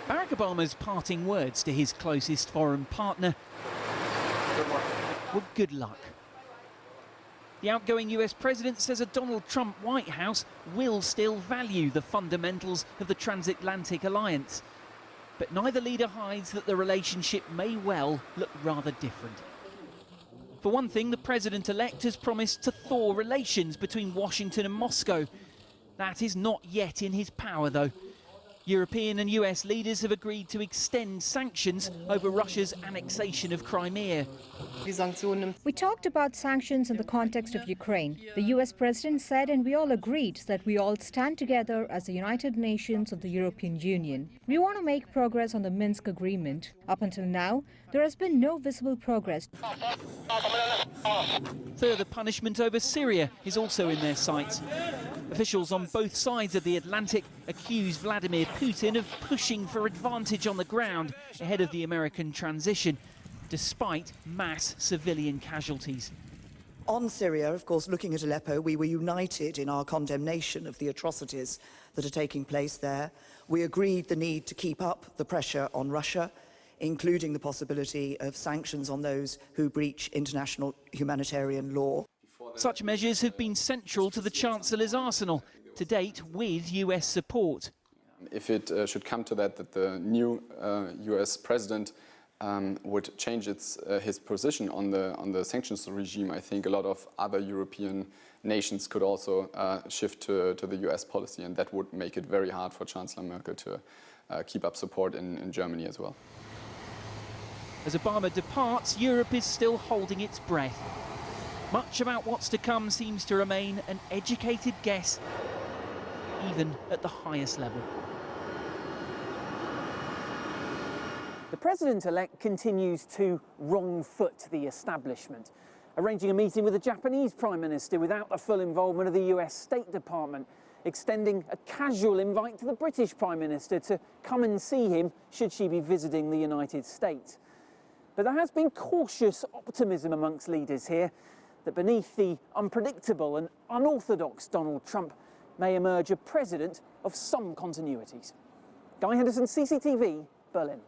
Barack Obama's parting words to his closest foreign partner were good luck. The outgoing US president says a Donald Trump White House will still value the fundamentals of the transatlantic alliance. But neither leader hides that the relationship may well look rather different. For one thing, the president-elect has promised to thaw relations between Washington and Moscow. That is not yet in his power, though. European and US leaders have agreed to extend sanctions over Russia's annexation of Crimea. We talked about sanctions in the context of Ukraine. The US president said, and we all agreed, that we all stand together as the United Nations of the European Union. We want to make progress on the Minsk agreement. Up until now, there has been no visible progress. Further punishment over Syria is also in their sights. Officials on both sides of the Atlantic accuse Vladimir Putin of pushing for advantage on the ground ahead of the American transition, despite mass civilian casualties. On Syria, of course, looking at Aleppo, we were united in our condemnation of the atrocities that are taking place there. We agreed the need to keep up the pressure on Russia, including the possibility of sanctions on those who breach international humanitarian law. Such measures have been central to the Chancellor's arsenal, to date with US support. If it should come to that the new US president would change his position on the sanctions regime, I think a lot of other European nations could also shift to the US policy, and that would make it very hard for Chancellor Merkel to keep up support in Germany as well. As Obama departs, Europe is still holding its breath. Much about what's to come seems to remain an educated guess, even at the highest level. The president-elect continues to wrong foot the establishment, arranging a meeting with the Japanese Prime Minister without the full involvement of the US State Department, extending a casual invite to the British Prime Minister to come and see him should she be visiting the United States. But there has been cautious optimism amongst leaders here that beneath the unpredictable and unorthodox Donald Trump may emerge a president of some continuities. Henderson, CCTV, Berlin.